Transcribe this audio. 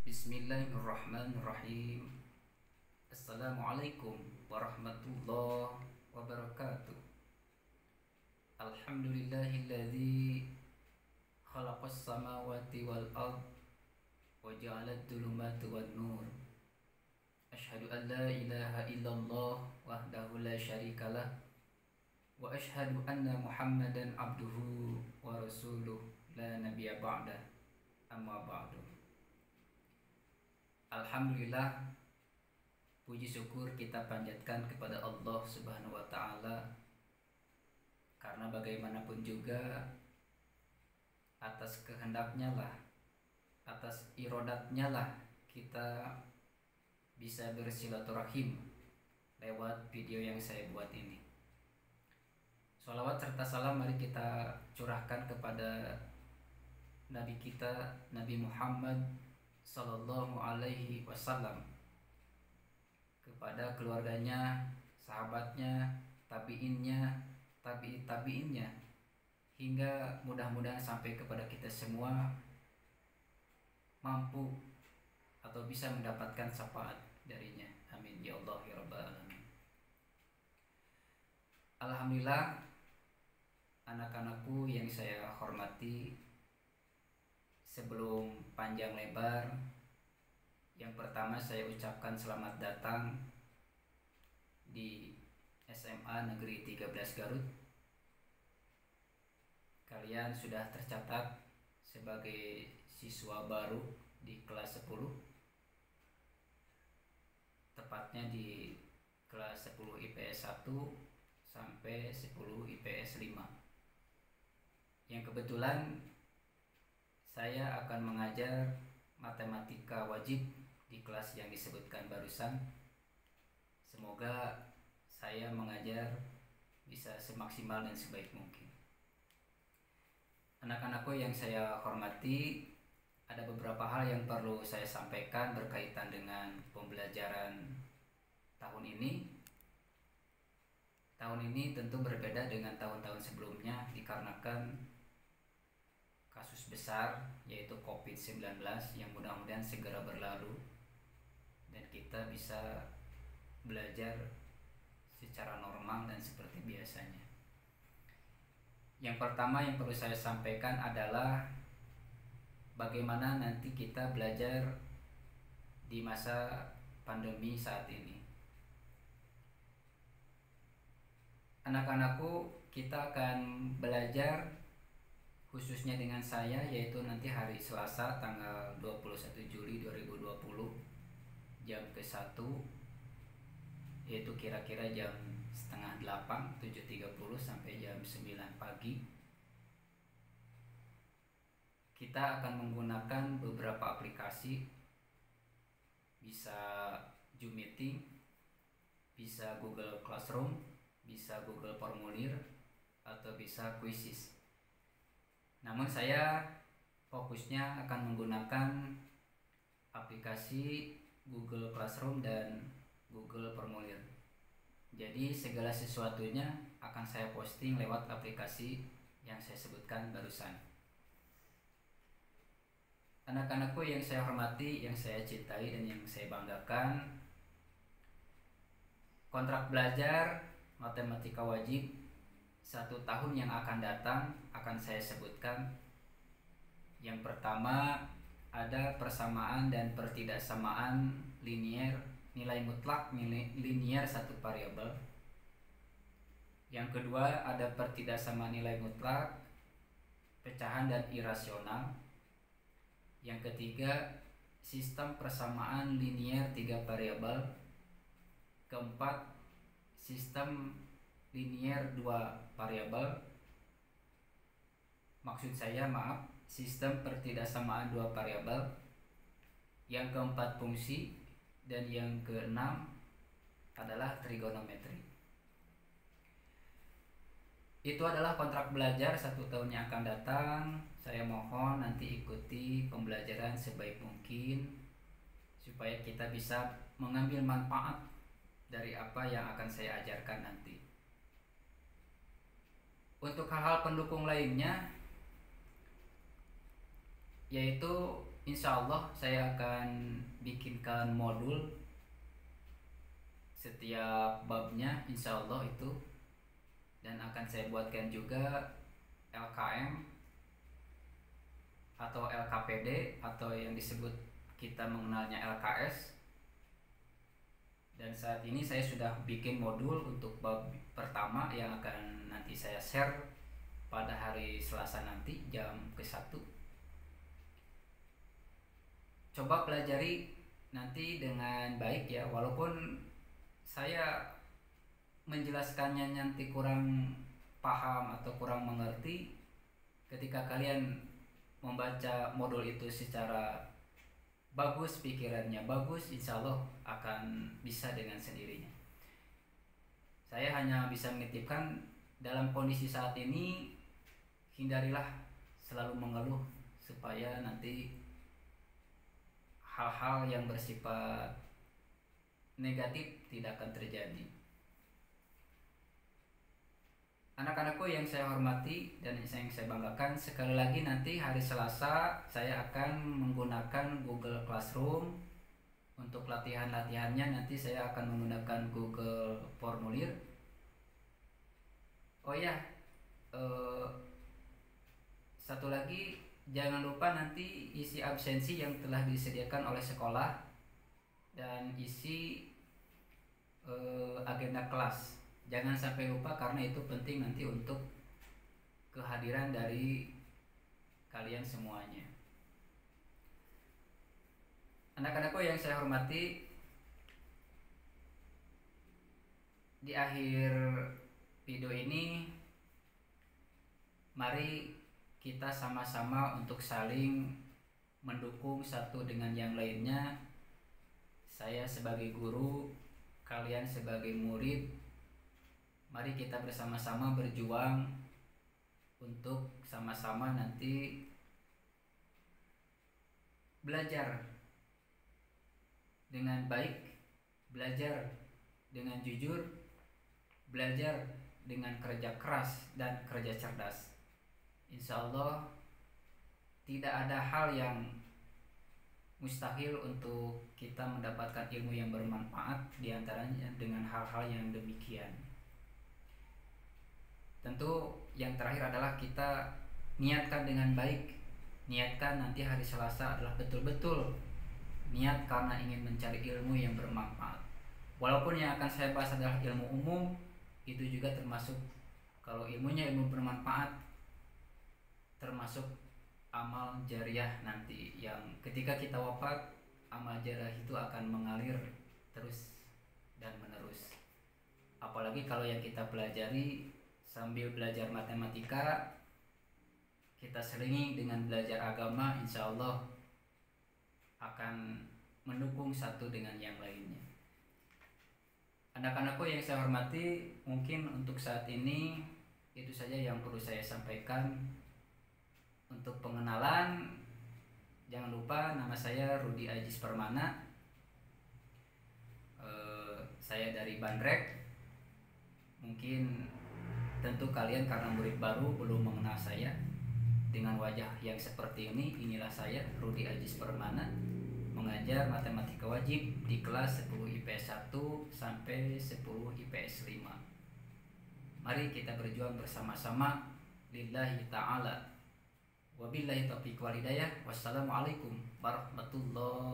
Bismillahirrahmanirrahim. Assalamualaikum warahmatullahi wabarakatuh. Alhamdulillahilladzi khalaqas samawati wal ard wa ja'alad dhulumati wan nur. Asyhadu an la ilaha illallah wahdahu la syarikalah wa asyhadu anna Muhammadan abduhu wa rasuluh la nabiyya ba'da. Amma ba'du. Alhamdulillah, puji syukur kita panjatkan kepada Allah Subhanahu wa taala, karena bagaimanapun juga atas kehendaknya lah, atas irodatnya lah kita bisa bersilaturahim lewat video yang saya buat ini. Sholawat serta salam mari kita curahkan kepada Nabi kita, Nabi Muhammad Sallallahu Alaihi Wasallam, kepada keluarganya, sahabatnya, tabiinnya, tabiinnya, hingga mudah-mudahan sampai kepada kita semua mampu atau bisa mendapatkan syafaat darinya. Amin ya Allah ya Rabbal Alamin. Alhamdulillah, anak-anakku yang saya hormati, sebelum panjang lebar, yang pertama saya ucapkan selamat datang di SMA Negeri 13 Garut. Kalian sudah tercatat sebagai siswa baru di kelas 10, tepatnya di kelas 10 IPS 1 sampai 10 IPS 5, yang kebetulan saya akan mengajar matematika wajib di kelas yang disebutkan barusan. Semoga saya mengajar bisa semaksimal dan sebaik mungkin. Anak-anakku yang saya hormati, ada beberapa hal yang perlu saya sampaikan berkaitan dengan pembelajaran tahun ini. Tahun ini tentu berbeda dengan tahun-tahun sebelumnya dikarenakan kasus besar yaitu COVID-19 yang mudah-mudahan segera berlalu dan kita bisa belajar secara normal dan seperti biasanya. Yang pertama yang perlu saya sampaikan adalah bagaimana nanti kita belajar di masa pandemi saat ini. Anak-anakku, kita akan belajar khususnya dengan saya, yaitu nanti hari Selasa tanggal 21 Juli 2020 jam ke-1, yaitu kira-kira jam setengah 8, 7.30 sampai jam 9 pagi. Kita akan menggunakan beberapa aplikasi, bisa Zoom Meeting, bisa Google Classroom, bisa Google Formulir, atau bisa Quizzes. Namun saya fokusnya akan menggunakan aplikasi Google Classroom dan Google Formulir. Jadi segala sesuatunya akan saya posting lewat aplikasi yang saya sebutkan barusan. Anak-anakku yang saya hormati, yang saya cintai dan yang saya banggakan, kontrak belajar matematika wajib 1 tahun yang akan datang akan saya sebutkan. Yang pertama, ada persamaan dan pertidaksamaan linier, nilai mutlak linier satu variabel. Yang kedua, ada pertidaksamaan nilai mutlak, pecahan dan irasional. Yang ketiga, sistem persamaan linier 3 variabel. Keempat, sistem linier 2 variabel. Sistem pertidaksamaan 2 variabel. Yang keempat, fungsi. Dan yang keenam adalah trigonometri. Itu adalah kontrak belajar 1 tahun yang akan datang. Saya mohon nanti ikuti pembelajaran sebaik mungkin supaya kita bisa mengambil manfaat dari apa yang akan saya ajarkan nanti. Untuk hal-hal pendukung lainnya, yaitu insya Allah saya akan bikinkan modul setiap babnya insya Allah itu, dan akan saya buatkan juga LKM atau LKPD atau yang disebut kita mengenalnya LKS. Dan saat ini saya sudah bikin modul untuk bab pertama yang akan nanti saya share pada hari Selasa nanti jam ke-1. Coba pelajari nanti dengan baik ya, walaupun saya menjelaskannya nanti kurang paham atau kurang mengerti. Ketika kalian membaca modul itu secara bagus, pikirannya bagus, insya Allah akan bisa dengan sendirinya. Saya hanya bisa menitipkan dalam kondisi saat ini, hindarilah selalu mengeluh supaya nanti hal-hal yang bersifat negatif tidak akan terjadi. Anak-anakku yang saya hormati dan yang saya banggakan, sekali lagi nanti hari Selasa saya akan menggunakan Google Classroom. Untuk latihan-latihannya nanti saya akan menggunakan Google Formulir. Oh ya, satu lagi, jangan lupa nanti isi absensi yang telah disediakan oleh sekolah dan isi agenda kelas. Jangan sampai lupa karena itu penting nanti untuk kehadiran dari kalian semuanya. Anak-anakku yang saya hormati, di akhir video ini mari kita sama-sama untuk saling mendukung satu dengan yang lainnya. Saya sebagai guru, kalian sebagai murid, mari kita bersama-sama berjuang untuk sama-sama nanti belajar dengan baik, belajar dengan jujur, belajar dengan kerja keras dan kerja cerdas. Insya Allah tidak ada hal yang mustahil untuk kita mendapatkan ilmu yang bermanfaat, diantaranya dengan hal-hal yang demikian. Tentu yang terakhir adalah kita niatkan dengan baik. Niatkan nanti hari Selasa adalah betul-betul niat karena ingin mencari ilmu yang bermanfaat. Walaupun yang akan saya bahas adalah ilmu umum, itu juga termasuk, kalau ilmunya ilmu bermanfaat, termasuk amal jariah nanti yang ketika kita wafat, amal jariah itu akan mengalir terus dan menerus. Apalagi kalau yang kita pelajari sambil belajar matematika, kita selingi dengan belajar agama, insya Allah akan mendukung satu dengan yang lainnya. Anak-anakku yang saya hormati, mungkin untuk saat ini itu saja yang perlu saya sampaikan. Untuk pengenalan, jangan lupa nama saya Rudi Ajis Permana. Saya dari Bandrek. Mungkin tentu kalian karena murid baru belum mengenal saya dengan wajah yang seperti ini. Inilah saya, Rudi Ajis Permana, mengajar matematika wajib di kelas 10 IPS 1 sampai 10 IPS 5. Mari kita berjuang bersama-sama lillahi ta'ala. Wabillahi taufiq wal hidayah. Wassalamualaikum warahmatullahi